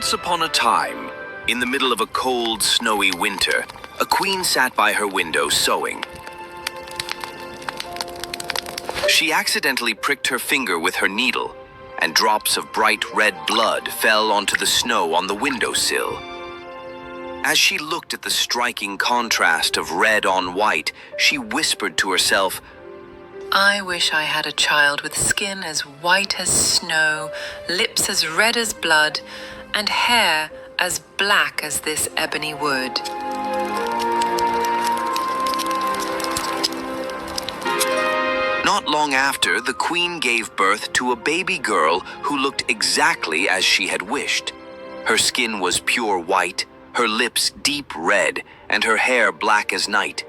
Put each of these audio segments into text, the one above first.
Once upon a time, in the middle of a cold, snowy winter, a queen sat by her window sewing. She accidentally pricked her finger with her needle, and drops of bright red blood fell onto the snow on the windowsill. As she looked at the striking contrast of red on white, she whispered to herself, I wish I had a child with skin as white as snow, lips as red as blood, and hair as black as this ebony wood. Not long after, the queen gave birth to a baby girl who looked exactly as she had wished. Her skin was pure white, her lips deep red, and her hair black as night.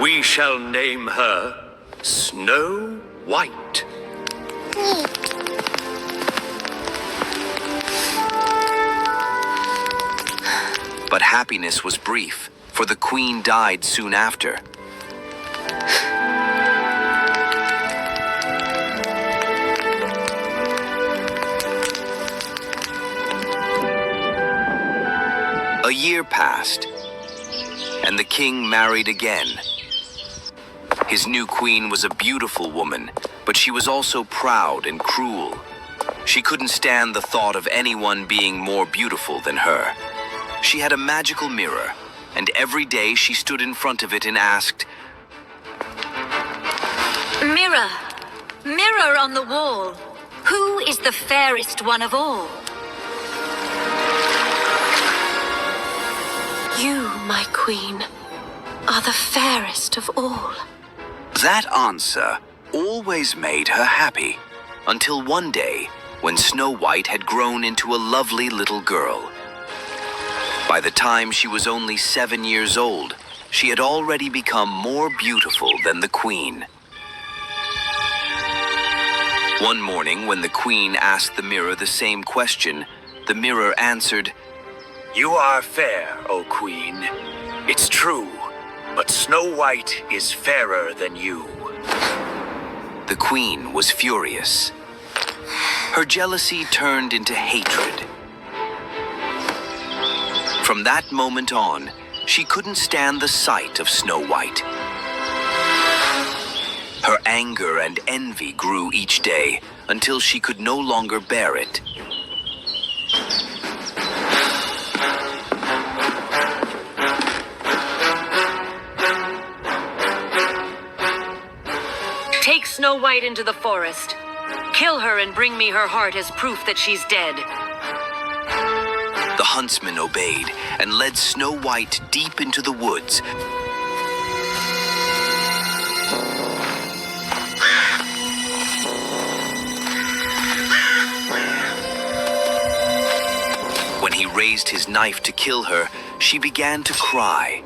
We shall name her Snow White. But happiness was brief, for the queen died soon after. A year passed, and the king married again. His new queen was a beautiful woman, but she was also proud and cruel. She couldn't stand the thought of anyone being more beautiful than her. She had a magical mirror, and every day she stood in front of it and asked, Mirror, mirror on the wall, who is the fairest one of all? You, my queen, are the fairest of all. That answer always made her happy, until one day when Snow White had grown into a lovely little girl. By the time she was only 7 years old, she had already become more beautiful than the queen. One morning, when the queen asked the mirror the same question, the mirror answered, You are fair, O queen. It's true, but Snow White is fairer than you. The queen was furious. Her jealousy turned into hatred. From that moment on, she couldn't stand the sight of Snow White. Her anger and envy grew each day until she could no longer bear it. Take Snow White into the forest. Kill her and bring me her heart as proof that she's dead. The huntsman obeyed and led Snow White deep into the woods. When he raised his knife to kill her, she began to cry.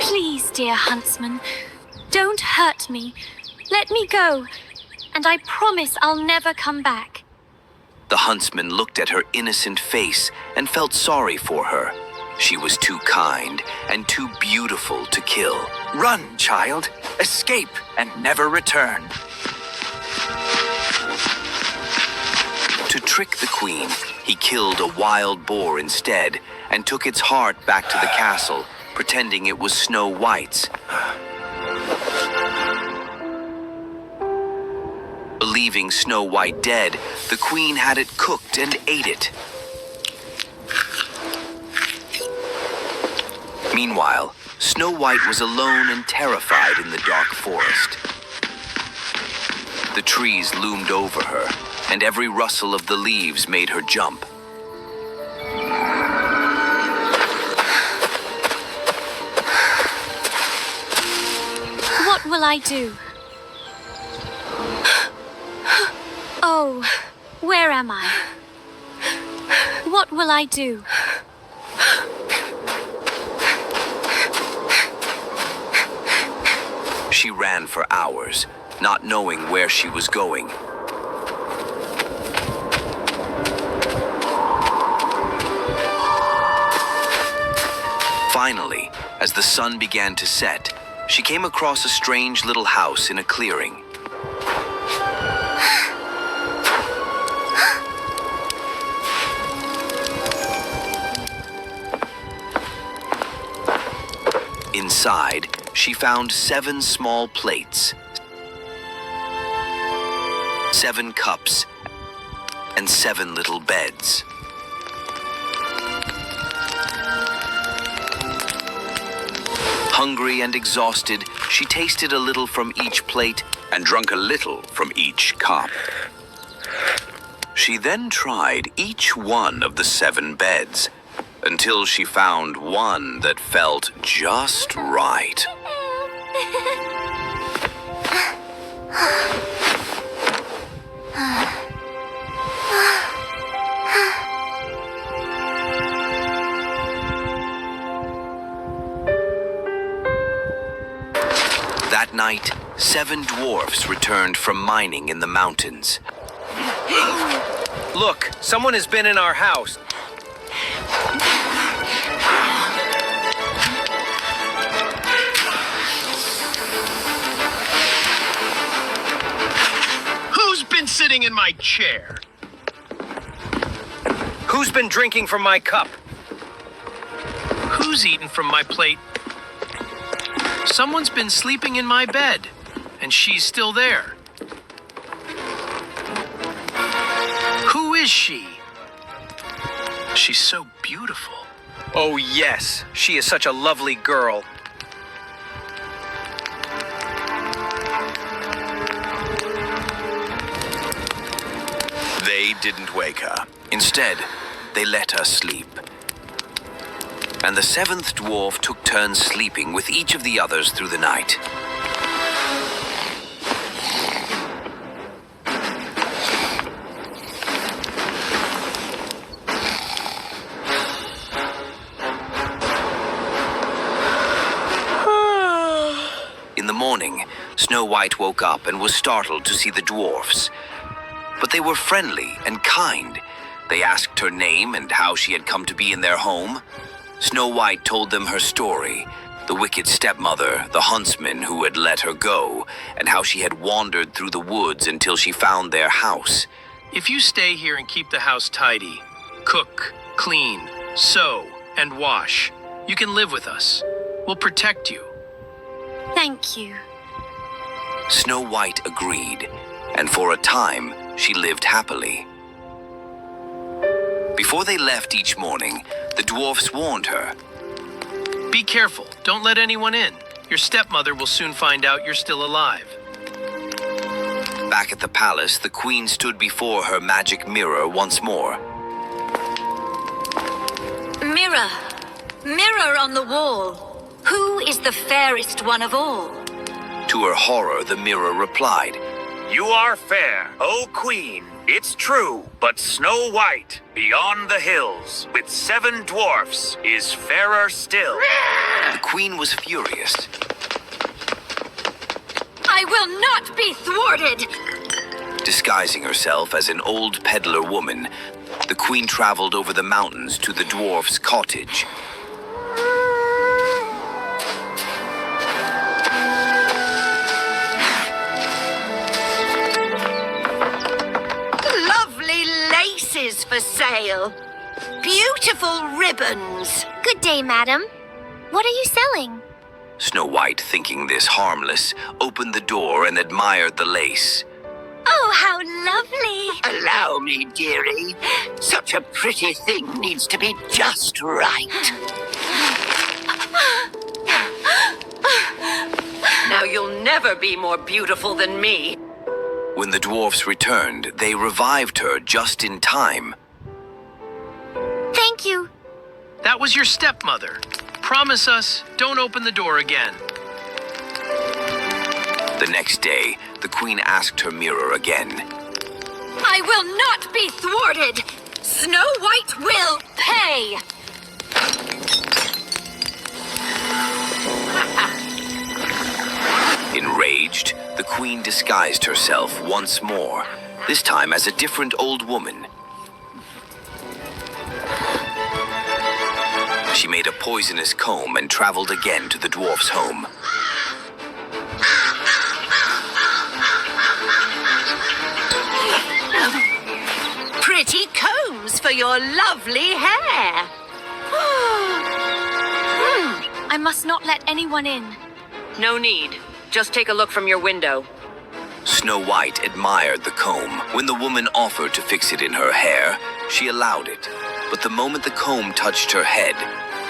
Please, dear huntsman, don't hurt me. Let me go, and I promise I'll never come back. The huntsman looked at her innocent face and felt sorry for her. She was too kind and too beautiful to kill. Run, child. Escape and never return. To trick the queen, he killed a wild boar instead and took its heart back to the castle, pretending it was Snow White's. Believing Snow White dead, the queen had it cooked and ate it. Meanwhile, Snow White was alone and terrified in the dark forest. The trees loomed over her, and every rustle of the leaves made her jump. What will I do? Oh, where am I? What will I do? She ran for hours, not knowing where she was going. Finally, as the sun began to set, she came across a strange little house in a clearing. Inside, she found 7 small plates, 7 cups, and 7 little beds. Hungry and exhausted, she tasted a little from each plate and drank a little from each cup. She then tried each one of the 7 beds until she found one that felt just right. That night, 7 dwarfs returned from mining in the mountains. Look, someone has been in our house. Who's been sitting in my chair? Who's been drinking from my cup? Who's eaten from my plate? Someone's been sleeping in my bed, and she's still there. Who is she? She's so beautiful. Oh, yes, she is such a lovely girl. They didn't wake her. Instead, they let her sleep. And the 7th dwarf took turns sleeping with each of the others through the night. In the morning, Snow White woke up and was startled to see the dwarfs. But they were friendly and kind. They asked her name and how she had come to be in their home. Snow White told them her story, the wicked stepmother, the huntsman who had let her go, and how she had wandered through the woods until she found their house. If you stay here and keep the house tidy, cook, clean, sew, and wash, you can live with us. We'll protect you. Thank you. Snow White agreed, and for a time, she lived happily. Before they left each morning, the dwarfs warned her. Be careful, don't let anyone in. Your stepmother will soon find out you're still alive. Back at the palace, the queen stood before her magic mirror once more. Mirror, mirror on the wall, who is the fairest one of all? To her horror, the mirror replied, You are fair, O Queen. It's true, but Snow White, beyond the hills, with 7 dwarfs, is fairer still. The queen was furious. I will not be thwarted! Disguising herself as an old peddler woman, the queen traveled over the mountains to the dwarf's cottage. Lovely laces for sale. Beautiful ribbons. Good day, madam. What are you selling? Snow White, thinking this harmless, opened the door and admired the lace. Oh, how lovely. Allow me, dearie. Such a pretty thing needs to be just right. Now you'll never be more beautiful than me. When the dwarfs returned, they revived her just in time. Thank you. That was your stepmother. Promise us, don't open the door again. The next day, the queen asked her mirror again. I will not be thwarted! Snow White will pay! Enraged, the queen disguised herself once more, this time as a different old woman. She made a poisonous comb and traveled again to the dwarf's home. Pretty combs for your lovely hair. I must not let anyone in. No need. Just take a look from your window. Snow White admired the comb. When the woman offered to fix it in her hair, she allowed it. But the moment the comb touched her head,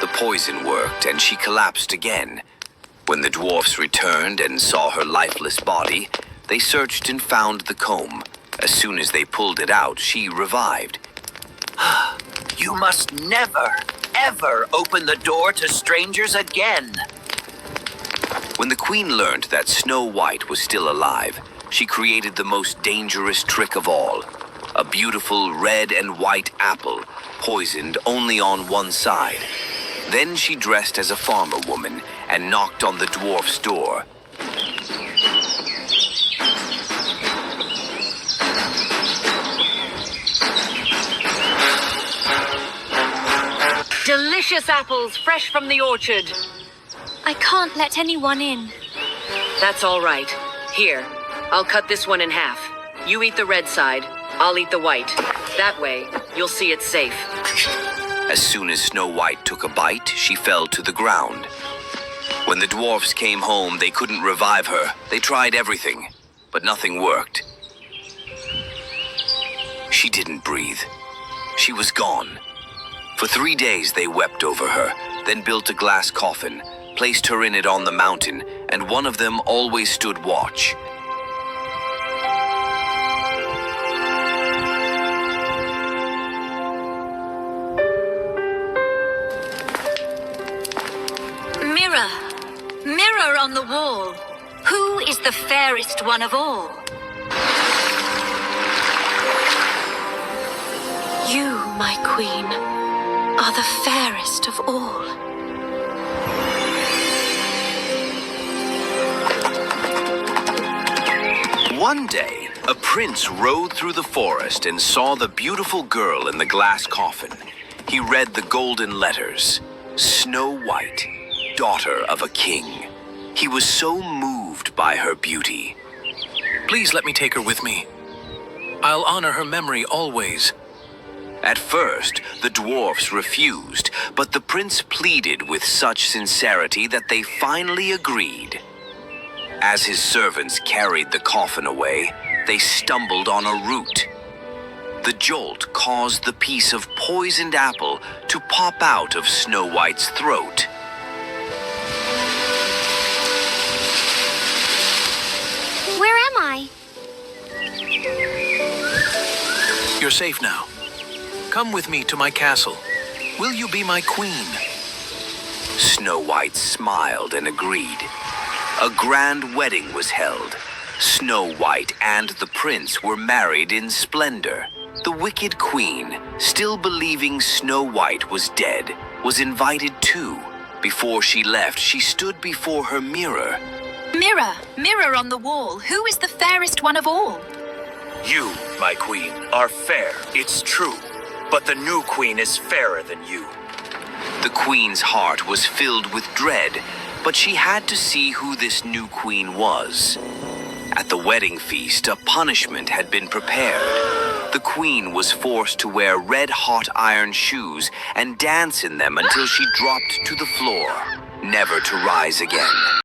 the poison worked and she collapsed again. When the dwarfs returned and saw her lifeless body, they searched and found the comb. As soon as they pulled it out, she revived. You must never, ever open the door to strangers again. When the queen learned that Snow White was still alive, she created the most dangerous trick of all. A beautiful red and white apple, poisoned only on one side. Then she dressed as a farmer woman and knocked on the dwarf's door. Delicious apples fresh from the orchard. I can't let anyone in. That's all right. Here, I'll cut this one in half. You eat the red side, I'll eat the white. That way, you'll see it's safe. As soon as Snow White took a bite, she fell to the ground. When the dwarfs came home, they couldn't revive her. They tried everything, but nothing worked. She didn't breathe. She was gone. For 3 days they wept over her, then built a glass coffin, placed her in it on the mountain, and one of them always stood watch. Mirror, mirror on the wall, who is the fairest one of all? You, my queen, are the fairest of all. One day, a prince rode through the forest and saw the beautiful girl in the glass coffin. He read the golden letters, Snow White, daughter of a king. He was so moved by her beauty. Please let me take her with me. I'll honor her memory always. At first, the dwarfs refused, but the prince pleaded with such sincerity that they finally agreed. As his servants carried the coffin away, they stumbled on a root. The jolt caused the piece of poisoned apple to pop out of Snow White's throat. Where am I? You're safe now. Come with me to my castle. Will you be my queen? Snow White smiled and agreed. A grand wedding was held. Snow White and the prince were married in splendor. The wicked queen, still believing Snow White was dead, was invited too. Before she left, she stood before her mirror. Mirror, mirror on the wall, who is the fairest one of all? You, my queen, are fair, it's true. But the new queen is fairer than you. The queen's heart was filled with dread, but she had to see who this new queen was. At the wedding feast, a punishment had been prepared. The queen was forced to wear red-hot iron shoes and dance in them until she dropped to the floor, never to rise again.